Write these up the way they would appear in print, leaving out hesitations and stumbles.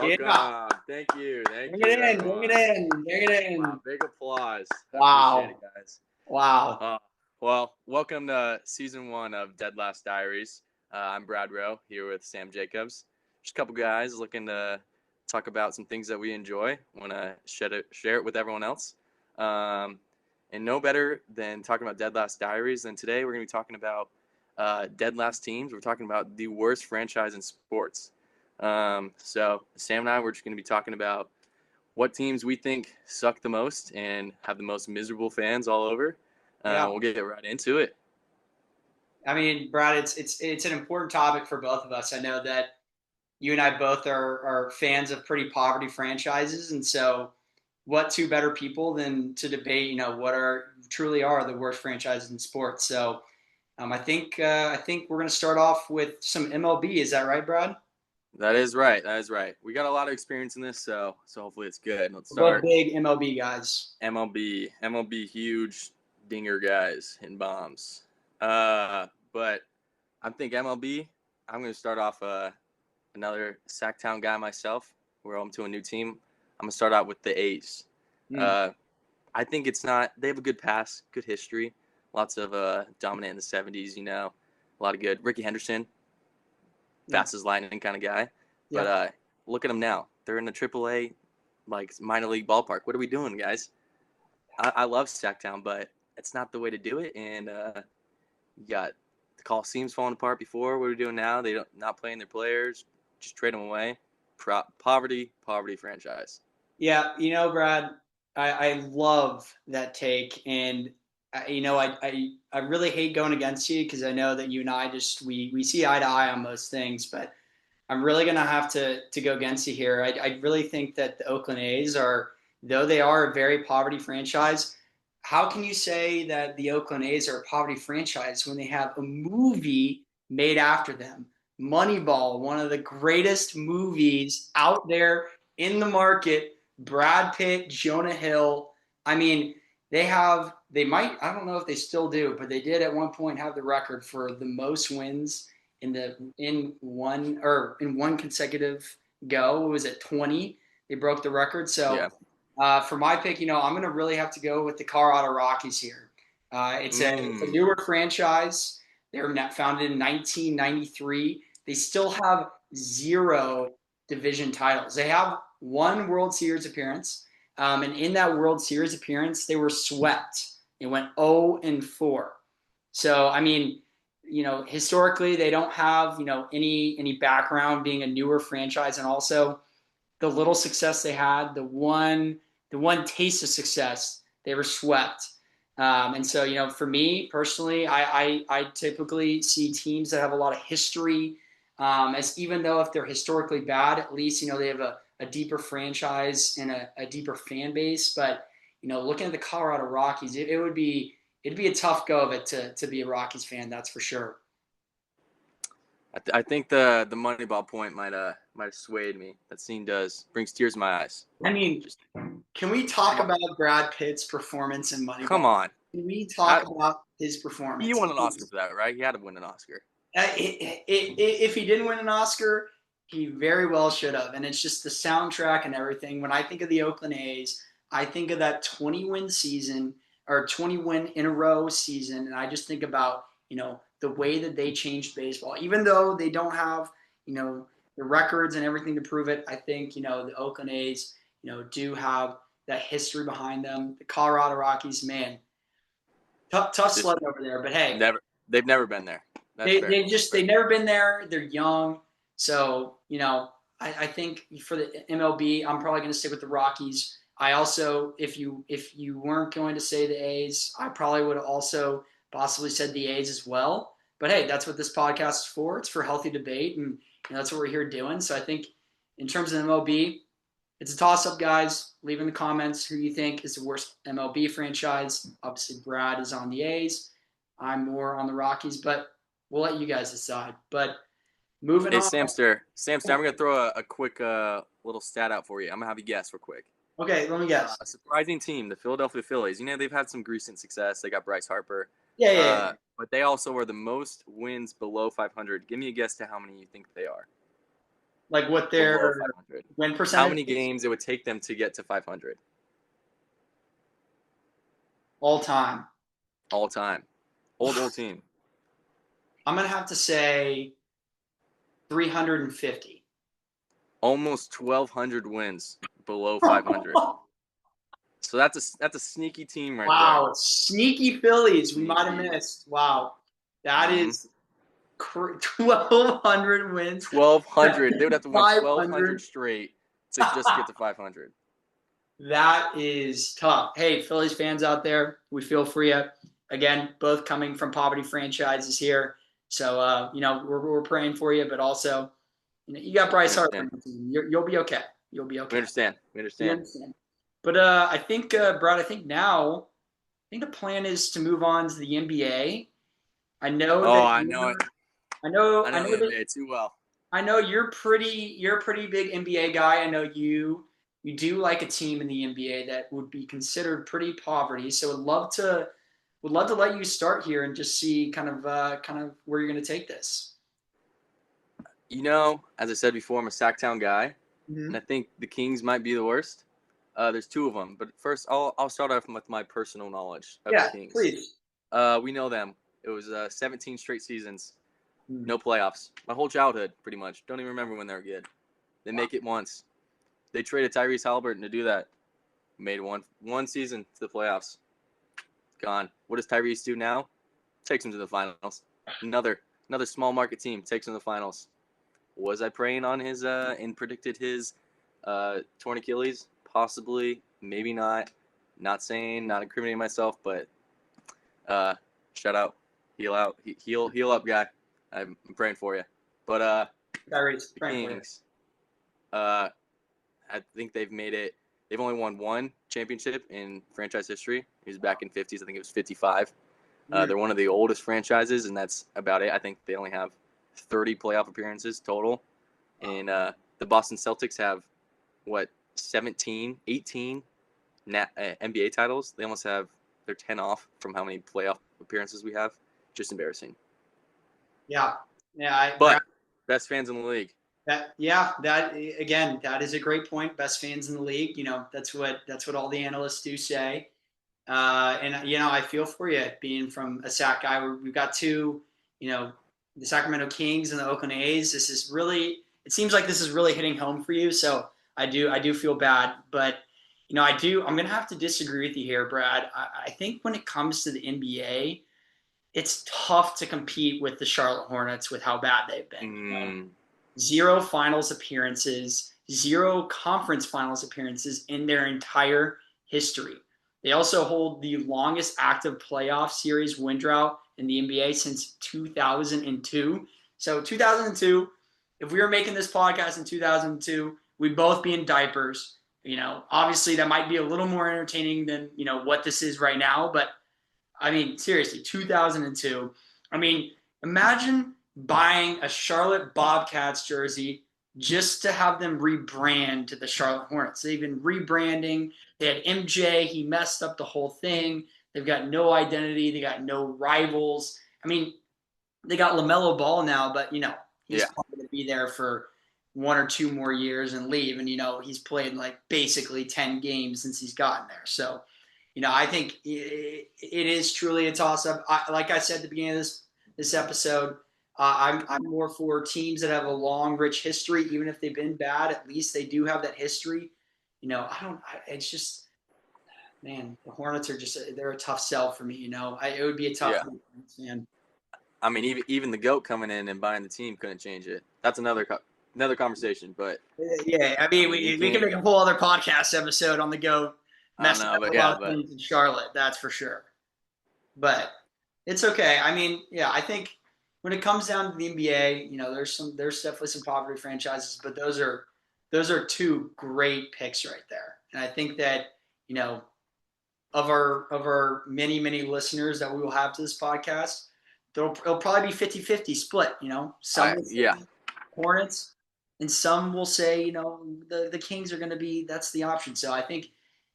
Yeah. Welcome. Thank you. Thank Bring you, it in. everyone. Bring it in. Bring it in. Wow, big applause. I appreciate Wow. it, guys. Wow. Well, welcome to season 1 of Dead Last Diaries. I'm Brad Rowe here with Sam Jacobs. Just a couple guys looking to talk about some things that we enjoy. Want to share it with everyone else. And no better than talking about Dead Last Diaries than today. We're going to be talking about dead last teams. We're talking about the worst franchise in sports. So Sam and I, we're just going to be talking about what teams we think suck the most and have the most miserable fans all over. Yeah. We'll get right into it. I mean, Brad, it's an important topic for both of us. I know that you and I both are fans of pretty poverty franchises, and so what two better people than to debate, what truly are the worst franchises in sports. So I think we're going to start off with some MLB. Is that right, Brad? That is right. That is right. We got a lot of experience in this, so hopefully it's good. Let's We're both start. big MLB guys. MLB, huge dinger guys hitting bombs. But I think MLB. I'm going to start off another Sacktown guy myself. We're home to a new team. I'm going to start out with the A's. I think it's not. They have a good past, good history. Lots of dominant in the 70s, a lot of good. Ricky Henderson, fast as lightning kind of guy. Yeah. But look at them now. They're in the AAA, minor league ballpark. What are we doing, guys? I love Sacktown, but it's not the way to do it. And you got the Coliseum's falling apart before. What are we doing now? They don't not playing their players. Just trade them away. Poverty franchise. Yeah, Brad, I love that take, and I really hate going against you because I know that you and I just we see eye to eye on most things, but I'm really gonna have to go against you here. I really think that the Oakland A's are, though they are a very poverty franchise, how can you say that the Oakland A's are a poverty franchise when they have a movie made after them? Moneyball, one of the greatest movies out there in the market. Brad Pitt, Jonah Hill. I mean, they might, I don't know if they still do, but they did at one point have the record for the most wins in one consecutive go. It was at 20. They broke the record. So for my pick, I'm going to really have to go with the Colorado Rockies here. It's a newer franchise. They were founded in 1993. They still have 0 division titles. They have 1 World Series appearance, and in that World Series appearance, they were swept. It went 0-4. So I mean, historically, they don't have any background being a newer franchise, and also the little success they had, the one taste of success, they were swept. And so, for me personally, I typically see teams that have a lot of history, as even though if they're historically bad, at least, they have a deeper franchise and a deeper fan base. But, looking at the Colorado Rockies, it'd be a tough go of it to be a Rockies fan. That's for sure. I think the Moneyball point might have swayed me. That scene brings tears to my eyes. I mean, can we talk about Brad Pitt's performance in Moneyball? Come on. Can we talk about his performance? He won an Oscar for that, right? He had to win an Oscar. If he didn't win an Oscar, he very well should have. And it's just the soundtrack and everything. When I think of the Oakland A's, I think of that 20-win season or 20-win in a row season, and I just think about the way that they changed baseball. Even though they don't have the records and everything to prove it, I think the Oakland A's do have that history behind them. The Colorado Rockies, man, tough sled over there. But hey, they've never been there. They've never been there. They're young, so I think for the MLB, I'm probably going to stick with the Rockies. I also, if you weren't going to say the A's, I probably would have also possibly said the A's as well. But hey, that's what this podcast is for. It's for healthy debate, and that's what we're here doing. So I think in terms of MLB, it's a toss-up, guys. Leave in the comments who you think is the worst MLB franchise. Obviously, Brad is on the A's. I'm more on the Rockies, but we'll let you guys decide. But moving on. Samster, I'm going to throw a quick little stat out for you. I'm going to have you guess real quick. Okay, let me guess. A surprising team, the Philadelphia Phillies. They've had some recent success. They got Bryce Harper. Yeah. But they also are the most wins below 500. Give me a guess to how many you think they are. Like what below their 500. win How percentage many is games it would take them to get to 500 all time. all time? Old team. I'm gonna have to say 350. Almost 1,200 wins below 500. So that's a sneaky team right there. Wow, sneaky Phillies. We might have Sneaky. missed. Wow, that Mm-hmm. is 1,200 wins. 1,200. They would have to win 1,200 500. straight to just get to 500. That is tough. Hey, Phillies fans out there, we feel for you. Again, both coming from poverty franchises here. So, we're praying for you, but also, you got We Bryce Harper on understand. the team. You'll be okay. You'll be We okay. understand. We We understand. understand. But I think, Brad, I think the plan is to move on to the NBA. I know Oh, that I know it. I I know know the that NBA too well. I know you're a pretty big NBA guy. I know you do like a team in the NBA that would be considered pretty poverty. So would love to let you start here and just see kind of where you're going to take this. As I said before, I'm a Sacktown guy, Mm-hmm. and I think the Kings might be the worst. There's two of them, but first I'll start off with my personal knowledge of the Yeah, Kings. please. We know them. It was 17 straight seasons, Mm. no playoffs. My whole childhood, pretty much. Don't even remember when they were good. They Wow. make it once. They traded Tyrese Halliburton to do that. Made one season to the playoffs. Gone. What does Tyrese do now? Takes him to the finals. Another small market team takes him to the finals. Was I praying on his and predicted his torn Achilles? Possibly, maybe not. Not saying, not incriminating myself, but shout out, heal out, heal up, guy. I'm praying for you. But Tyrese, the praying for you. Kings, I think they've made it. They've only won one championship in franchise history. He was back in 50s. I think it was 55. They're one of the oldest franchises, and that's about it. I think they only have 30 playoff appearances total. And the Boston Celtics have, 17, 18 NBA titles. They almost have, they're 10 off from how many playoff appearances we have. Just embarrassing. Yeah. Yeah, But best fans in the league. that again, that is a great point. Best fans in the league. That's what all the analysts do say. And I feel for you being from a Sac guy. We've got two, the Sacramento Kings and the Oakland A's. It seems like this is really hitting home for you. So I do feel bad, but I'm going to have to disagree with you here, Brad. I think when it comes to the NBA, it's tough to compete with the Charlotte Hornets with how bad they've been. Zero finals appearances, zero conference finals appearances in their entire history. They also hold the longest active playoff series win drought in the NBA since 2002. So 2002, if we were making this podcast in 2002, we'd both be in diapers. Obviously that might be a little more entertaining than, what this is right now. But I mean, seriously, 2002. I mean, imagine buying a Charlotte Bobcats jersey just to have them rebrand to the Charlotte Hornets. They've been rebranding. They had MJ. He messed up the whole thing. They've got no identity. They got no rivals. I mean, they got LaMelo Ball now, but, he's probably going to be there for 1 or 2 more years and leave. And, he's played like basically 10 games since he's gotten there. So, I think it is truly a toss-up. Like I said at the beginning of this episode, I'm more for teams that have a long, rich history. Even if they've been bad, at least they do have that history. It's just, man, the Hornets they're a tough sell for me. It would be a tough man. I mean, even the GOAT coming in and buying the team couldn't change it. That's another conversation. But yeah, I mean, we can make a whole other podcast episode on the GOAT. Messing up a lot of things in Charlotte, that's for sure. But it's okay. I mean, yeah, I think when it comes down to the NBA, there's definitely some poverty franchises, but those are two great picks right there. And I think that, of our many, many listeners that we will have to this podcast, it'll probably be 50-50 split, some will say Hornets and some will say, the Kings are going to be, that's the option. So I think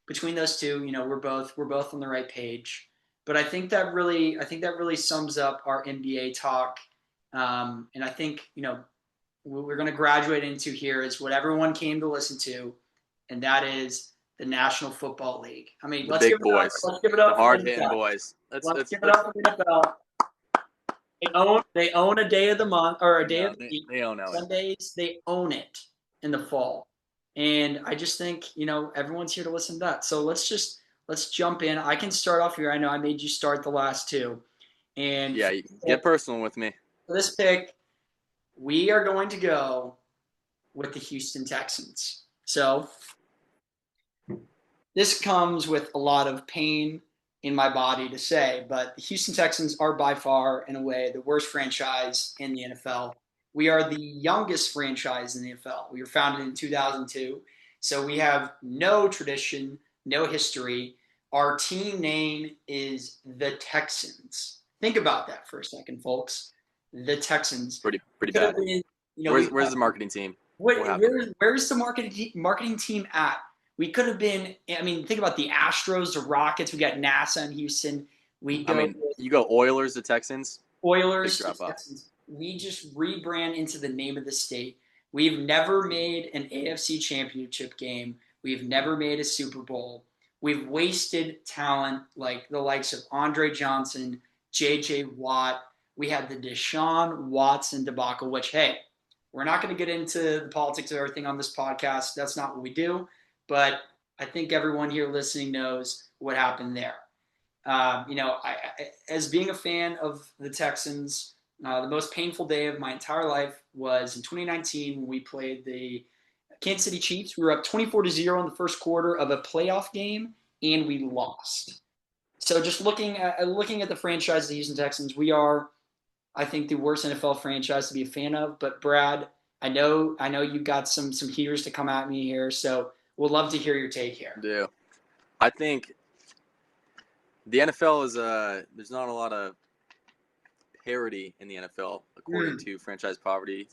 between those two, we're both on the right page. But I think that really sums up our NBA talk. And I think, we're going to graduate into here is what everyone came to listen to, and that is the National Football League. I mean, The let's big give it up. boys. Let's give it The up for hard the hitting NFL. boys. Let's give it up for the NFL. They own a day of the month or a day of the week. They own it. Sundays, they own it in the fall. And I just think, everyone's here to listen to that. So let's jump in. I can start off here. I know I made you start the last two. And Yeah, get personal with me. for this pick, we are going to go with the Houston Texans. So this comes with a lot of pain in my body to say, but the Houston Texans are by far, in a way, the worst franchise in the NFL. We are the youngest franchise in the NFL. We were founded in 2002, so we have no tradition, no history. Our team name is the Texans. Think about that for a second, folks. The Texans. Pretty bad. Been, where's the marketing team? Where's the marketing team at? We could have been. I mean, think about the Astros, the Rockets. We got NASA in Houston. You go Oilers, the Texans. Oilers, the Texans. We just rebrand into the name of the state. We've never made an AFC championship game. We've never made a Super Bowl. We've wasted talent like the likes of Andre Johnson, J.J. Watt. We had the Deshaun Watson debacle, which, hey, we're not going to get into the politics of everything on this podcast. That's not what we do. But I think everyone here listening knows what happened there. As being a fan of the Texans, the most painful day of my entire life was in 2019 when we played the Kansas City Chiefs. We were up 24-0 in the first quarter of a playoff game, and we lost. So just looking at the franchise of the Houston Texans, we are, I think, the worst NFL franchise to be a fan of. But Brad, I know you've got some heaters to come at me here, so we'll love to hear your take here. Yeah, I think the NFL is there's not a lot of parity in the NFL according to franchise poverty.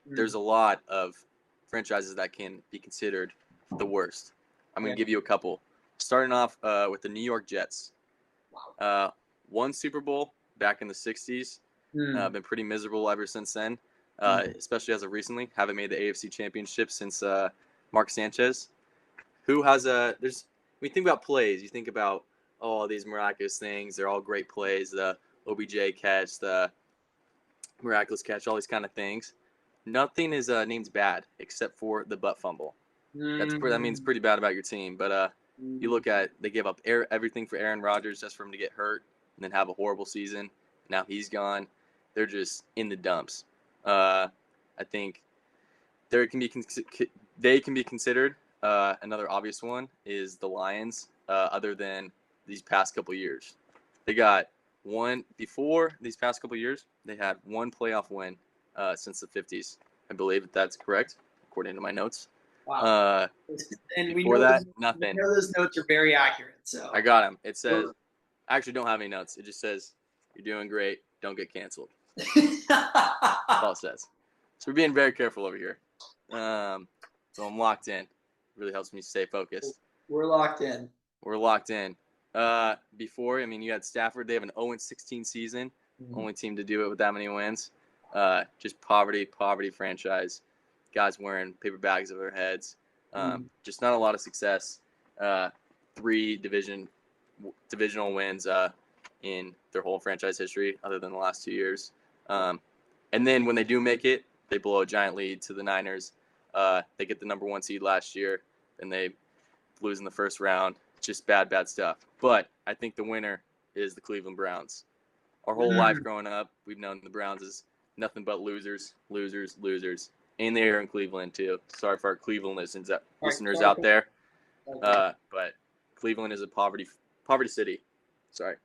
There's a lot of franchises that can be considered the worst. I'm going to give you a couple. Starting off with the New York Jets. One Super Bowl back in the 60s. Been pretty miserable ever since then, especially as of recently. Haven't made the AFC Championship since Mark Sanchez. Who has when you think about plays, you think about all these miraculous things. They're all great plays. The OBJ catch, the miraculous catch, all these kind of things. Nothing is named bad except for the butt fumble. That means pretty bad about your team. But you look at, they gave up everything for Aaron Rodgers just for him to get hurt and then have a horrible season. Now he's gone. They're just in the dumps. I think they can be considered. Another obvious one is the Lions. Other than these past couple years, they got one before these past couple years. They had one playoff win since the 50s. I believe that's correct, according to my notes. Wow. And before that, nothing. We know those notes are very accurate. So I got them. It says, I actually don't have any notes. It just says, "You're doing great. Don't get canceled." That's all it says. So we're being very careful over here. So I'm locked in. It really helps me stay focused. We're locked in. Before, you had Stafford. They have an 0-16 season. Only team to do it with that many wins. Just poverty franchise. Guys wearing paper bags over their heads. Just not a lot of success. 3 divisional wins in their whole franchise history, other than the last 2 years. And then when they do make it, they blow a giant lead to the Niners. They get the number 1 seed last year, and they lose in the first round. Just bad stuff. But I think the winner is the Cleveland Browns. Our whole life growing up, we've known the Browns as nothing but losers. And they're in Cleveland too. Sorry for our Cleveland listeners out there. But Cleveland is a poverty city. Sorry,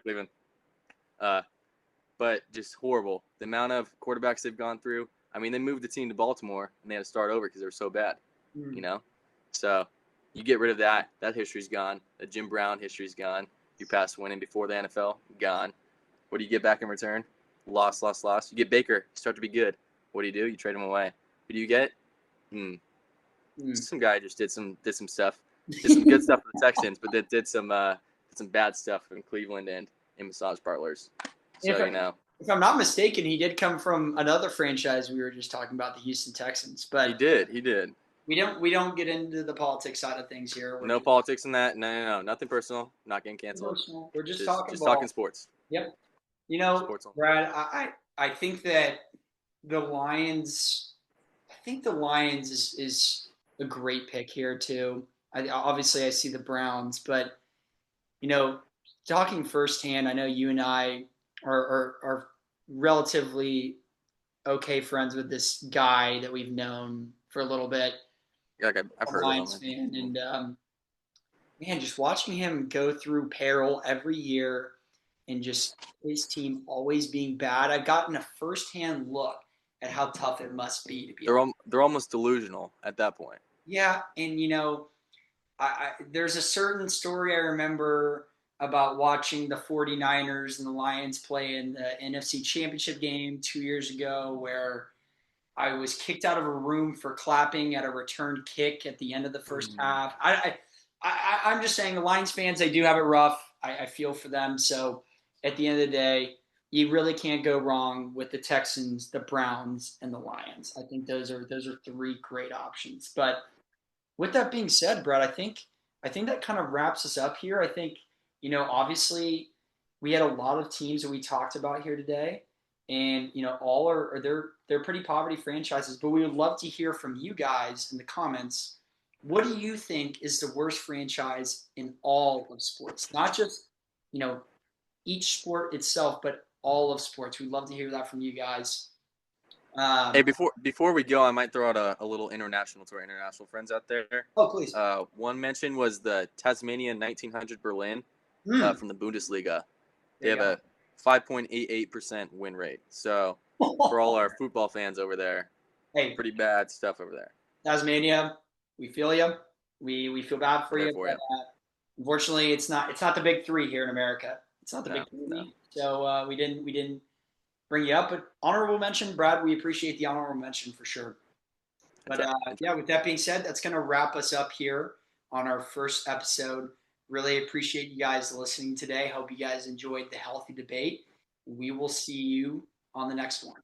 Cleveland. But just horrible. The amount of quarterbacks they've gone through. They moved the team to Baltimore and they had to start over because they were so bad. So you get rid of that. That history's gone. The Jim Brown history's gone. You pass winning before the NFL, gone. What do you get back in return? Loss. You get Baker. You start to be good. What do? You trade him away. Who do you get? Some guy just did some stuff. Did some good stuff for the Texans, but that did some bad stuff in Cleveland and in massage parlors. So, if I'm not mistaken, he did come from another franchise we were just talking about, the Houston Texans. He But did. He did. we don't get into the politics side of things here. No politics in that. No, no, no. Nothing personal. Not getting canceled. Personal. We're just Just talking just talking ball. sports. Yep. You know, Sports only. Brad, I think that the Lions. I think the Lions is a great pick here too. Obviously I see the Browns, but you know, talking firsthand, I know you and I are relatively okay friends with this guy that we've known for a little bit, Yeah, like I've a heard of Lions him. fan, and man, just watching him go through peril every year and just his team always being bad, I've gotten a firsthand look at how tough it must be to be. They're almost delusional at that point. Yeah, and there's a certain story I remember about watching the 49ers and the Lions play in the NFC Championship game 2 years ago, where I was kicked out of a room for clapping at a return kick at the end of the first half. I'm just saying, the Lions fans, they do have it rough. I feel for them. So at the end of the day, you really can't go wrong with the Texans, the Browns, and the Lions. I think those are three great options. But with that being said, Brett, I think that kind of wraps us up here. I think, obviously we had a lot of teams that we talked about here today, and all are they're pretty poverty franchises, but we would love to hear from you guys in the comments. What do you think is the worst franchise in all of sports? Not just, you know, each sport itself, but all of sports. We'd love to hear that from you guys. Hey, Um, before we go, I might throw out a little international to our international friends out there. oh, please. One mention was the Tasmania 1900 Berlin from the Bundesliga. They There have a 5.88% win rate. So you for all go. our football fans over there, Hey, pretty bad stuff over there. Tasmania, we feel you. We feel bad for We're there you, for but you. unfortunately, it's not the big three here in America. It's not the No, big no. three, so we didn't bring you up. But honorable mention, Brad. We appreciate the honorable mention for sure. But yeah, with that being said, that's going to wrap us up here on our first episode. Really appreciate you guys listening today. Hope you guys enjoyed the healthy debate. We will see you on the next one.